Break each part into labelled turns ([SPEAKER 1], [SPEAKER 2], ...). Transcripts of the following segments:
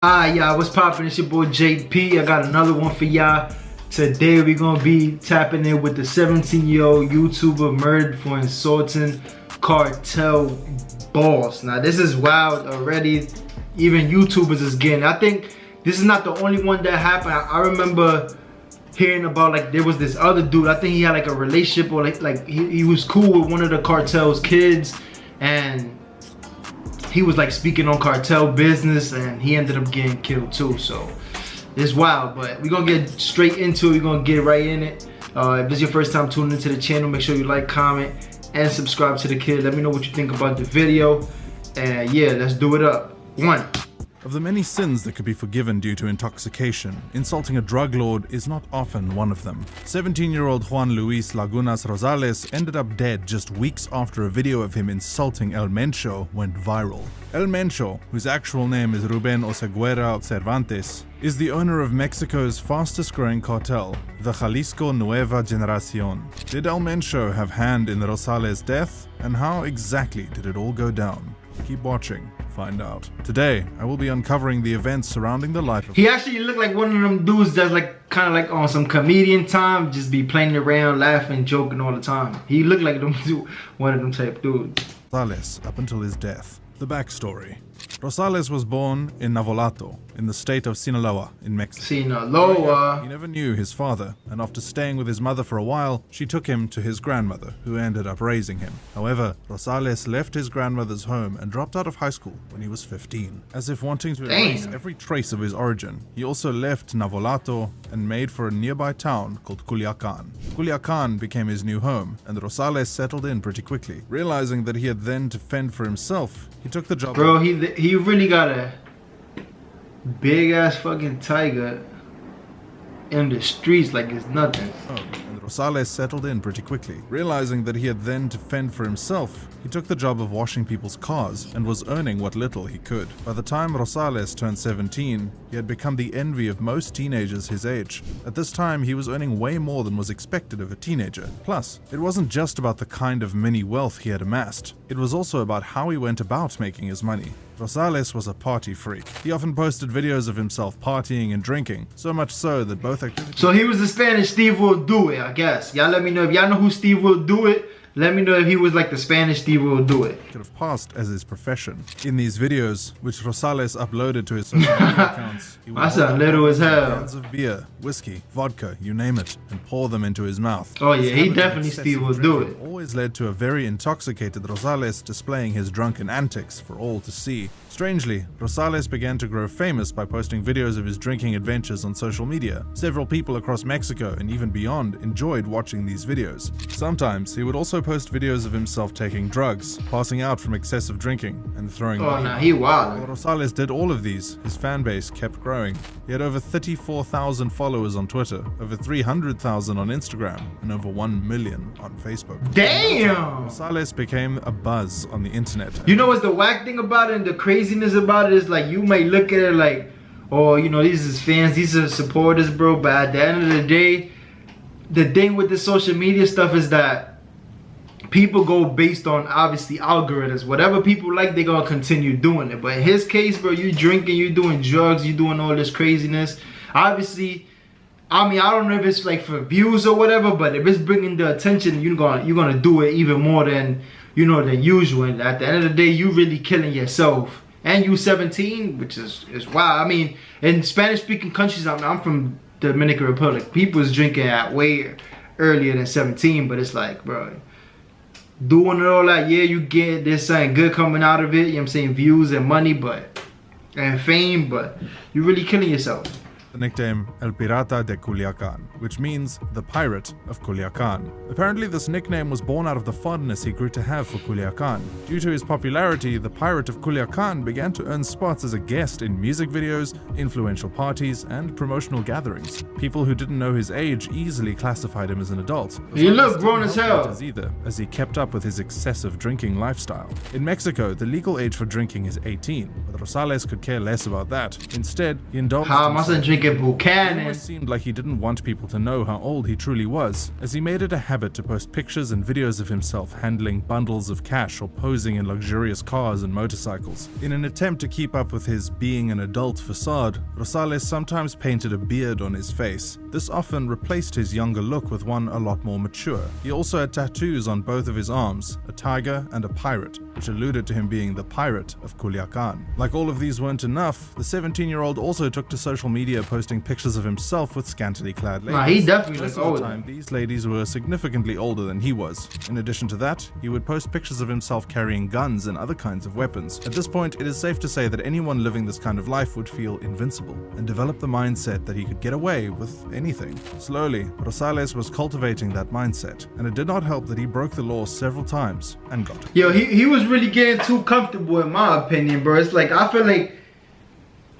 [SPEAKER 1] Y'all, what's poppin'? It's your boy JP. I got another one for y'all. Today we're gonna be tapping in with the 17-year-old YouTuber murdered for insulting Cartel boss. Now this is wild already. Even YouTubers is getting. I think this is not the only one that happened. I remember hearing about, like, there was this other dude. I think he had like a relationship, or like he was cool with one of the Cartel's kids, and he was like speaking on cartel business, and he ended up getting killed too. So it's wild, but we're gonna get straight into it. We're gonna get right in it. If this is your first time tuning into the channel, make sure you like, comment, and subscribe to the kid. Let me know what you think about the video, and yeah, let's do it up. One.
[SPEAKER 2] Of the many sins that could be forgiven due to intoxication, insulting a drug lord is not often one of them. 17-year-old Juan Luis Lagunas Rosales ended up dead just weeks after a video of him insulting El Mencho went viral. El Mencho, whose actual name is Ruben Oseguera Cervantes, is the owner of Mexico's fastest growing cartel, the Jalisco Nueva Generacion. Did El Mencho have hand in the Rosales death? And how exactly did it all go down? Keep watching, find out. Today, I will be uncovering the events surrounding the life of—
[SPEAKER 1] He actually looked like one of them dudes that's like kind of like on some comedian time, just be playing around, laughing, joking all the time. He looked like one of them type dudes.
[SPEAKER 2] Rosales up until his death. The backstory. Rosales was born in Navolato, in the state of Sinaloa, in Mexico.
[SPEAKER 1] Sinaloa.
[SPEAKER 2] He never knew his father, and after staying with his mother for a while, she took him to his grandmother, who ended up raising him. However, Rosales left his grandmother's home and dropped out of high school when he was 15. As if wanting to erase every trace of his origin, he also left Navolato and made for a nearby town called Culiacan. Culiacan became his new home, and Rosales settled in pretty quickly. Realizing that he had then to fend for himself, he took the job—
[SPEAKER 1] Bro, he really got a big ass fucking tiger in the streets like it's nothing.
[SPEAKER 2] And Rosales settled in pretty quickly. Realizing that he had then to fend for himself, he took the job of washing people's cars and was earning what little he could. By the time Rosales turned 17, he had become the envy of most teenagers his age. At this time, he was earning way more than was expected of a teenager. Plus, it wasn't just about the kind of mini wealth he had amassed. It was also about how he went about making his money. Rosales was a party freak. He often posted videos of himself partying and drinking, so much so that both activities—
[SPEAKER 1] So he was the Spanish Steve Will Do It, I guess. Y'all let me know if y'all know who Steve Will Do It. Let me know if he was like the Spanish Steve Will Do It.
[SPEAKER 2] could have passed as his profession. In these videos, which Rosales uploaded to his social media accounts, he would
[SPEAKER 1] I sound little as hell.
[SPEAKER 2] cans of beer, whiskey, vodka, you name it, and pour them into his mouth.
[SPEAKER 1] Oh yeah,
[SPEAKER 2] His
[SPEAKER 1] he
[SPEAKER 2] habit of
[SPEAKER 1] definitely
[SPEAKER 2] excessive
[SPEAKER 1] Steve Will Do
[SPEAKER 2] drinking
[SPEAKER 1] It.
[SPEAKER 2] always led to a very intoxicated Rosales displaying his drunken antics for all to see. Strangely, Rosales began to grow famous by posting videos of his drinking adventures on social media. Several people across Mexico and even beyond enjoyed watching these videos. Sometimes he would also post videos of himself taking drugs, passing out from excessive drinking, and throwing—
[SPEAKER 1] Oh nah, he wild.
[SPEAKER 2] While Rosales did all of these, his fan base kept growing. He had over 34,000 followers on Twitter, over 300,000 on Instagram, and over 1 million on Facebook.
[SPEAKER 1] Damn!
[SPEAKER 2] Rosales became a buzz on the internet.
[SPEAKER 1] You know what's the whack thing about it and the craziness about it is, like, you might look at it like, oh, you know, these is fans, these are supporters, bro, but at the end of the day, the thing with the social media stuff is that people go based on, obviously, algorithms. Whatever people like, they're gonna continue doing it. But in his case, bro, you drinking, you doing drugs, you doing all this craziness. Obviously, I mean, I don't know if it's like for views or whatever, but if it's bringing the attention, you're gonna do it even more than, you know, than usual. And at the end of the day, you really killing yourself. And you 17, which is wild. I mean, in Spanish-speaking countries, I'm from Dominican Republic. People is drinking at way earlier than 17, but it's like, bro, doing it all that, yeah, you get there's something good coming out of it, you know what I'm saying, views and money, but, and fame, but you're really killing yourself.
[SPEAKER 2] The nickname El Pirata de Culiacan, which means the Pirate of Culiacan. Apparently this nickname was born out of the fondness he grew to have for Culiacan. Due to his popularity, the Pirate of Culiacan began to earn spots as a guest in music videos, influential parties, and promotional gatherings. People who didn't know his age easily classified him as an adult.
[SPEAKER 1] He looked grown as hell.
[SPEAKER 2] Either, as he kept up with his excessive drinking lifestyle. In Mexico, the legal age for drinking is 18, but Rosales could care less about that. Instead, he indulged
[SPEAKER 1] How am I drinking thinking
[SPEAKER 2] It
[SPEAKER 1] Buchanan.
[SPEAKER 2] almost seemed like he didn't want people to know how old he truly was, as he made it a habit to post pictures and videos of himself handling bundles of cash or posing in luxurious cars and motorcycles. In an attempt to keep up with his being an adult facade, Rosales sometimes painted a beard on his face. This often replaced his younger look with one a lot more mature. He also had tattoos on both of his arms, a tiger and a pirate, which alluded to him being the pirate of Culiacan. Like all of these weren't enough, the 17-year-old also took to social media posting pictures of himself with scantily clad ladies.
[SPEAKER 1] Nah, he definitely
[SPEAKER 2] Most
[SPEAKER 1] looked
[SPEAKER 2] of the
[SPEAKER 1] older.
[SPEAKER 2] time, these ladies were significantly older than he was. In addition to that, he would post pictures of himself carrying guns and other kinds of weapons. At this point, it is safe to say that anyone living this kind of life would feel invincible and develop the mindset that he could get away with anything. Slowly, Rosales was cultivating that mindset, and it did not help that he broke the law several times and got it.
[SPEAKER 1] Yo, he was really getting too comfortable in my opinion, bro. It's like, I feel like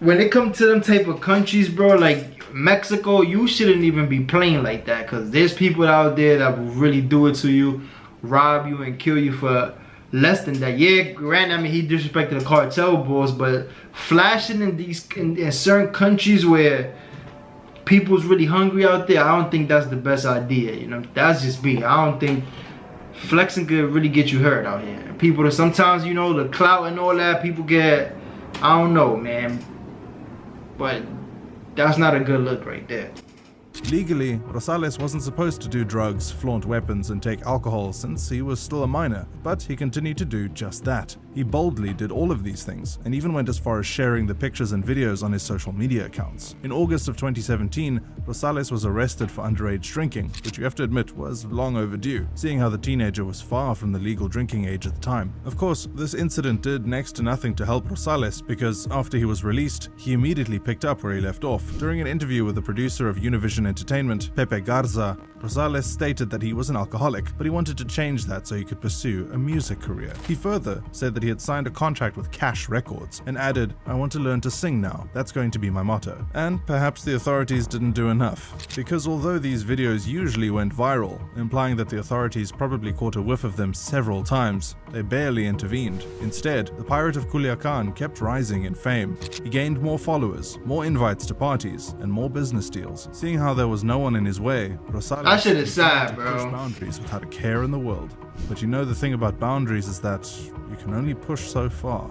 [SPEAKER 1] when it comes to them type of countries, bro, like Mexico, you shouldn't even be playing like that, because there's people out there that will really do it to you, rob you and kill you for less than that. Yeah, granted, I mean, he disrespected the cartel boss, but flashing in certain countries where people's really hungry out there, I don't think that's the best idea, you know. That's just me. I don't think flexing could really get you hurt out here. People that sometimes, you know, the clout and all that, people get, I don't know, man. But that's not a good look right there.
[SPEAKER 2] Legally, Rosales wasn't supposed to do drugs, flaunt weapons, and take alcohol since he was still a minor, but he continued to do just that. He boldly did all of these things, and even went as far as sharing the pictures and videos on his social media accounts. In August of 2017, Rosales was arrested for underage drinking, which you have to admit was long overdue, seeing how the teenager was far from the legal drinking age at the time. Of course, this incident did next to nothing to help Rosales, because after he was released, he immediately picked up where he left off. During an interview with the producer of Univision Entertainment, Pepe Garza, Rosales stated that he was an alcoholic, but he wanted to change that so he could pursue a music career. He further said that he had signed a contract with Cash Records and added, "I want to learn to sing now. That's going to be my motto." And perhaps the authorities didn't do enough, because although these videos usually went viral, implying that the authorities probably caught a whiff of them several times, they barely intervened. Instead, the pirate of Culiacan kept rising in fame. He gained more followers, more invites to parties, and more business deals. Seeing how there was no one in his way, Rosales
[SPEAKER 1] I should have said,
[SPEAKER 2] pushed
[SPEAKER 1] bro.
[SPEAKER 2] boundaries without a care in the world. But you know, the thing about boundaries is that you can only push so far.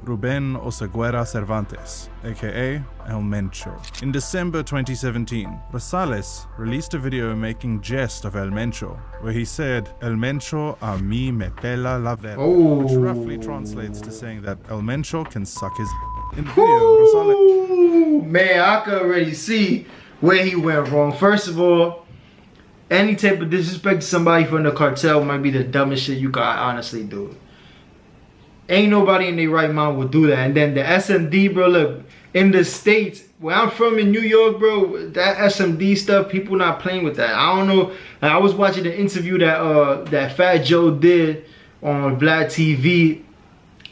[SPEAKER 2] Ruben Oseguera Cervantes, aka El Mencho. In December 2017, Rosales released a video making jest of El Mencho, where he said, "El Mencho a mí me pela la verga," which roughly translates to saying that El Mencho can suck his. In the video, Rosales.
[SPEAKER 1] Ooh, man, I could already see where he went wrong. First of all, any type of disrespect to somebody from the cartel might be the dumbest shit you could honestly do. Ain't nobody in their right mind would do that. And then the SMD, bro, look, in the States, where I'm from in New York, bro, that SMD stuff, people not playing with that. I don't know. I was watching the interview that Fat Joe did on Vlad TV,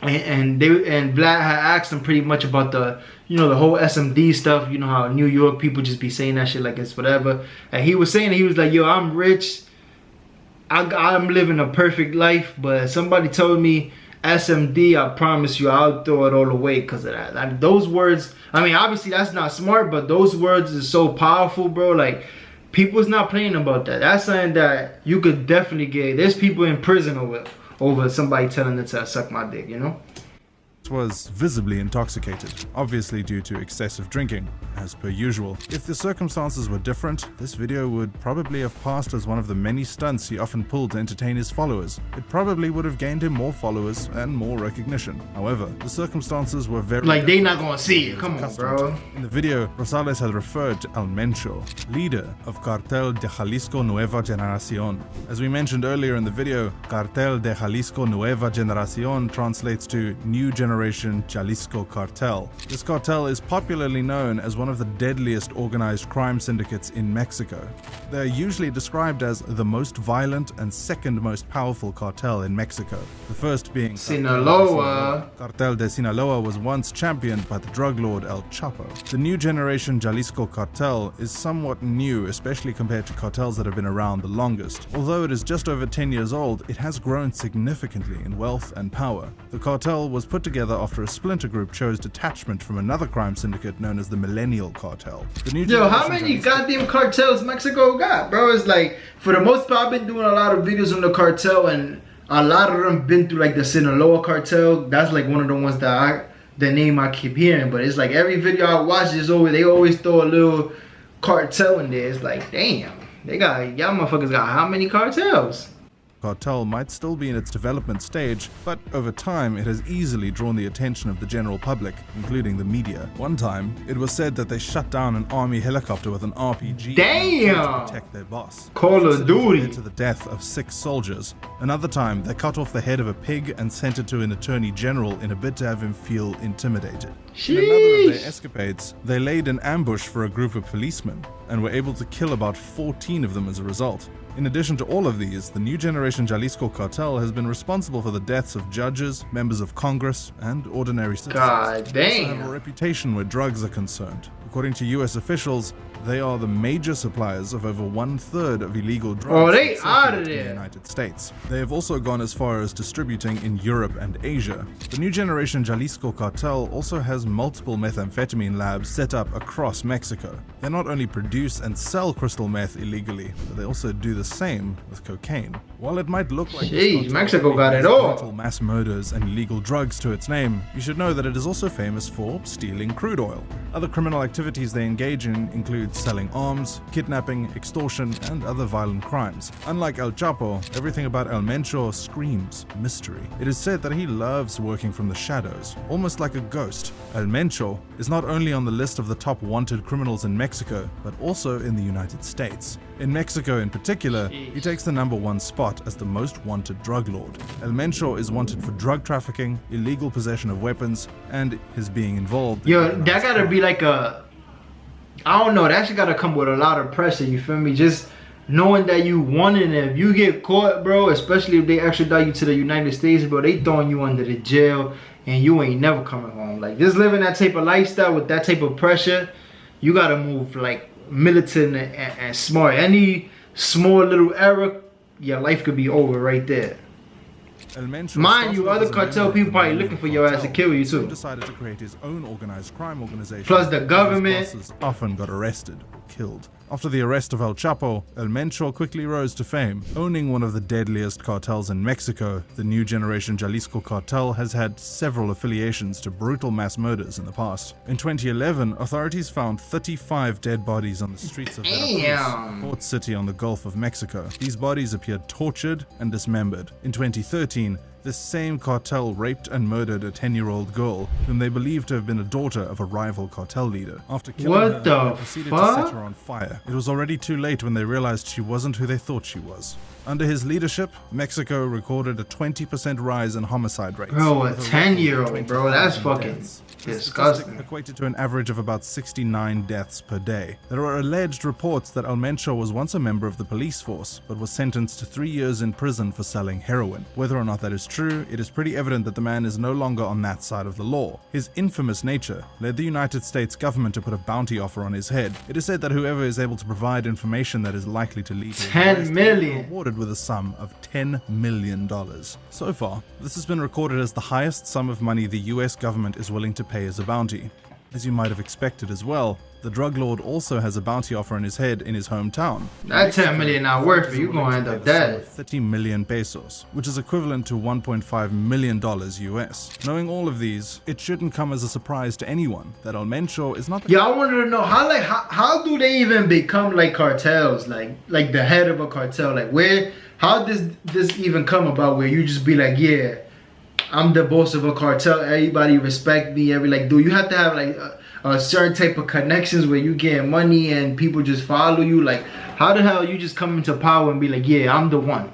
[SPEAKER 1] and Vlad had asked him pretty much about the, you know, the whole SMD stuff. You know how New York people just be saying that shit like it's whatever. And he was saying, he was like, yo, I'm rich. I'm living a perfect life, but somebody told me SMD, I promise you, I'll throw it all away because of that. Like, those words, I mean, obviously that's not smart, but those words is so powerful, bro. Like, people's not playing about that. That's something that you could definitely get. There's people in prison over somebody telling them to suck my dick, you know?
[SPEAKER 2] Was visibly intoxicated, obviously due to excessive drinking, as per usual. If the circumstances were different, this video would probably have passed as one of the many stunts he often pulled to entertain his followers. It probably would have gained him more followers and more recognition. However, the circumstances were very
[SPEAKER 1] like, they not gonna see it. Come on, bro.
[SPEAKER 2] In the video, Rosales had referred to El Mencho, leader of Cartel de Jalisco Nueva Generación. As we mentioned earlier in the video, Cartel de Jalisco Nueva Generación translates to New Generation Jalisco Cartel. This cartel is popularly known as one of the deadliest organized crime syndicates in Mexico. They are usually described as the most violent and second most powerful cartel in Mexico. The first being
[SPEAKER 1] Sinaloa.
[SPEAKER 2] Cartel de Sinaloa was once championed by the drug lord El Chapo. The New Generation Jalisco Cartel is somewhat new, especially compared to cartels that have been around the longest. Although it is just over 10 years old, it has grown significantly in wealth and power. The cartel was put together together after a splinter group chose detachment from another crime syndicate known as the Millennial Cartel. The new
[SPEAKER 1] Yo, how many goddamn cartels Mexico got, bro? It's like, for the most part, I've been doing a lot of videos on the cartel, and a lot of them been through like the Sinaloa cartel. That's like one of the ones that the name I keep hearing. But it's like every video I watch is over, they always throw a little cartel in there. It's like, damn, y'all motherfuckers got how many cartels?
[SPEAKER 2] Cartel might still be in its development stage, but over time it has easily drawn the attention of the general public, including the media. One time, it was said that they shut down an army helicopter with an RPG to protect their boss.
[SPEAKER 1] Call of Duty.
[SPEAKER 2] Led to the death of 6 soldiers. Another time, they cut off the head of a pig and sent it to an attorney general in a bid to have him feel intimidated. In another of their escapades, they laid an ambush for a group of policemen and were able to kill about 14 of them as a result. In addition to all of these, the new generation Jalisco Cartel has been responsible for the deaths of judges, members of Congress, and ordinary citizens.
[SPEAKER 1] God damn.
[SPEAKER 2] They also have a reputation where drugs are concerned. According to US officials, they are the major suppliers of over 1/3 of illegal drugs.
[SPEAKER 1] Oh, they out of
[SPEAKER 2] in
[SPEAKER 1] there.
[SPEAKER 2] the United States. They have also gone as far as distributing in Europe and Asia. The new generation Jalisco Cartel also has multiple methamphetamine labs set up across Mexico. They not only produce and sell crystal meth illegally, but they also do the same with cocaine. While it might look like
[SPEAKER 1] Mexico got it all.
[SPEAKER 2] brutal mass murders and illegal drugs to its name, you should know that it is also famous for stealing crude oil. Other criminal activities they engage in include selling arms, kidnapping, extortion, and other violent crimes. Unlike El Chapo, everything about El Mencho screams mystery. It is said that he loves working from the shadows, almost like a ghost. El Mencho is not only on the list of the top wanted criminals in Mexico, but also in the United States. In Mexico in particular, he takes the #1 spot as the most wanted drug lord. El Mencho is wanted for drug trafficking, illegal possession of weapons, and his being involved.
[SPEAKER 1] Yo, that gotta be like I don't know, that shit gotta come with a lot of pressure, you feel me? Just knowing that you won, and if you get caught, bro, especially if they extradite you to the United States, bro, they throwing you under the jail and you ain't never coming home. Like, just living that type of lifestyle with that type of pressure, you gotta move like militant and smart. Any small little error, your life could be over right there. Mind you, other cartel people probably looking for your ass to kill you too.
[SPEAKER 2] He decided to create his own organized crime organization.
[SPEAKER 1] Plus the government.
[SPEAKER 2] His bosses often got arrested or killed. After the arrest of El Chapo, El Mencho quickly rose to fame. Owning one of the deadliest cartels in Mexico, the new generation Jalisco Cartel has had several affiliations to brutal mass murders in the past. In 2011, authorities found 35 dead bodies on the streets of Veracruz, port city on the Gulf of Mexico. These bodies appeared tortured and dismembered. In 2013, this same cartel raped and murdered a 10-year-old girl whom they believed to have been a daughter of a rival cartel leader. After killing her, they proceeded to set her on fire. It was already too late when they realized she wasn't who they thought she was. Under his leadership, Mexico recorded a 20% rise in homicide rates.
[SPEAKER 1] Bro, a 10-year-old, bro, that's fucking disgusting.
[SPEAKER 2] Equated to an average of about 69 deaths per day. There are alleged reports that El Mencho was once a member of the police force, but was sentenced to 3 years in prison for selling heroin. Whether or not that is true, it is pretty evident that the man is no longer on that side of the law. His infamous nature led the United States government to put a bounty offer on his head. It is said that whoever is able to provide information that is likely to lead to
[SPEAKER 1] 10 million.
[SPEAKER 2] Rewarded with a sum of $10 million. So far, this has been recorded as the highest sum of money the US government is willing to pay as a bounty. As you might have expected as well, the drug lord also has a bounty offer on his head in his hometown.
[SPEAKER 1] That 10 million not worth it, you gonna end up dead.
[SPEAKER 2] 30 million pesos, which is equivalent to $1.5 million US. Knowing all of these, it shouldn't come as a surprise to anyone that El Mencho is not the—
[SPEAKER 1] Yeah, I wanted to know how do they even become like cartels, like the head of a cartel? Like how does this even come about where you just be like, yeah, I'm the boss of a cartel, everybody respect me, do you have to have like a certain type of connections where you get money and people just follow you? Like, how the hell you just come into power and be like, yeah, I'm the one?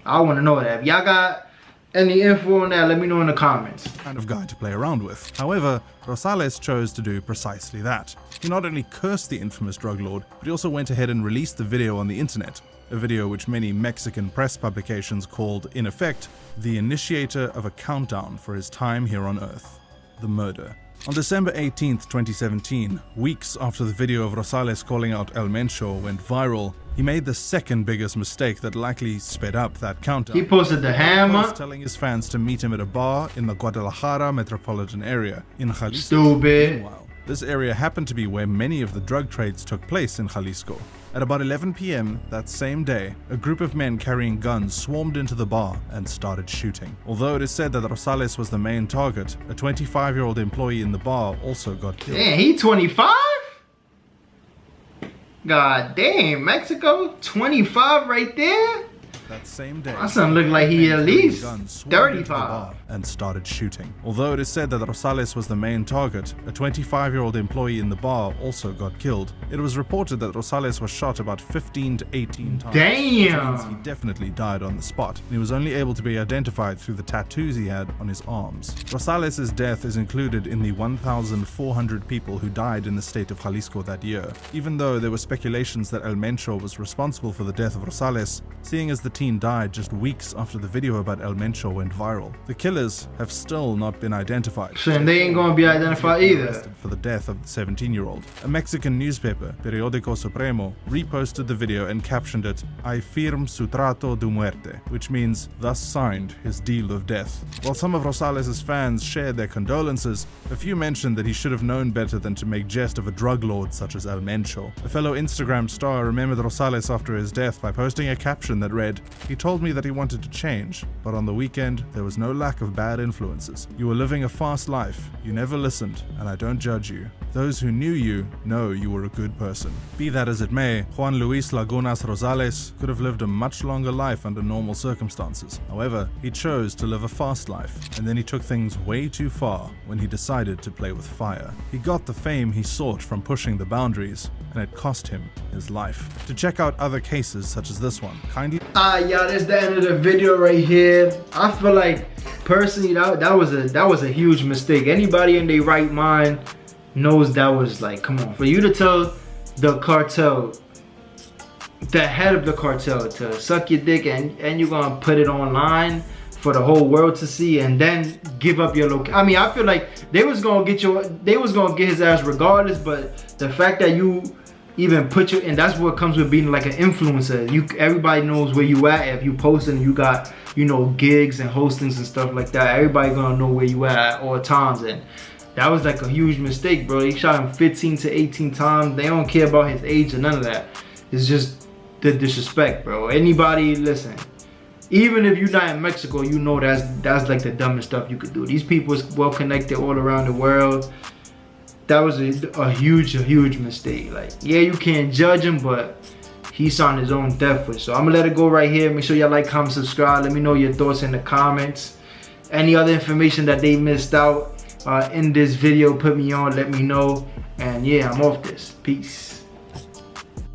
[SPEAKER 1] I want to know that. If y'all got any info on that, let me know in the comments.
[SPEAKER 2] Kind of guy to play around with. However, Rosales chose to do precisely that. He not only cursed the infamous drug lord, but he also went ahead and released the video on the internet. A video which many Mexican press publications called, in effect, the initiator of a countdown for his time here on Earth. The murder On December 18th, 2017, weeks after the video of Rosales calling out El Mencho went viral, he made the second biggest mistake that likely sped up that countdown.
[SPEAKER 1] He posted the hammer,
[SPEAKER 2] telling his fans to meet him at a bar in the Guadalajara metropolitan area in Jalisco.
[SPEAKER 1] Stupid.
[SPEAKER 2] Meanwhile, this area happened to be where many of the drug trades took place in Jalisco. At about 11 p.m. that same day, a group of men carrying guns swarmed into the bar and started shooting. Although it is said that Rosales was the main target, a 25-year-old employee in the bar also got killed.
[SPEAKER 1] Damn, he 25? God damn, Mexico, 25 right there?
[SPEAKER 2] That same day,
[SPEAKER 1] my son looked like he at least 35
[SPEAKER 2] and started shooting. Although it is said that Rosales was the main target, a 25-year-old employee in the bar also got killed. It was reported that Rosales was shot about 15 to 18 times.
[SPEAKER 1] Damn!
[SPEAKER 2] Which means he definitely died on the spot, and he was only able to be identified through the tattoos he had on his arms. Rosales' death is included in the 1,400 people who died in the state of Jalisco that year. Even though there were speculations that El Mencho was responsible for the death of Rosales, seeing as the teen died just weeks after the video about El Mencho went viral. The killers have still not been identified.
[SPEAKER 1] And they ain't gonna be identified either.
[SPEAKER 2] For the death of the 17-year-old. A Mexican newspaper, Periódico Supremo, reposted the video and captioned it, "I firm su trato de muerte," which means, thus signed his deal of death. While some of Rosales' fans shared their condolences, a few mentioned that he should have known better than to make jest of a drug lord such as El Mencho. A fellow Instagram star remembered Rosales after his death by posting a caption that read, "He told me that he wanted to change, but on the weekend there was no lack of bad influences. You were living a fast life, you never listened, and I don't judge you. Those who knew you know you were a good person." Be that as it may, Juan Luis Lagunas Rosales could have lived a much longer life under normal circumstances. However, he chose to live a fast life, and then he took things way too far when he decided to play with fire. He got the fame he sought from pushing the boundaries, and it cost him his life. To check out other cases such as this one, kindly...
[SPEAKER 1] Y'all, that's the end of the video right here. I feel like, personally, that was a huge mistake. Anybody in their right mind knows that was like, come on, for you to tell the cartel, the head of the cartel, to suck your dick and you're gonna put it online for the whole world to see and then give up your location. I mean, I feel like they was gonna get his ass regardless, but the fact that you even put your, and that's what comes with being like an influencer. Everybody knows where you at. If you posting, you got, you know, gigs and hostings and stuff like that. Everybody gonna know where you at all times, and that was like a huge mistake, bro. They shot him 15 to 18 times. They don't care about his age or none of that. It's just the disrespect, bro. Anybody, listen, even if you're not in Mexico, you know that's like the dumbest stuff you could do. These people is well connected all around the world. That was a huge mistake. Like, yeah, you can't judge him, but he's on his own death wish. So I'm gonna let it go right here. Make sure y'all like, comment, subscribe. Let me know your thoughts in the comments. Any other information that they missed out in this video, put me on, let me know. And yeah, I'm off this. Peace.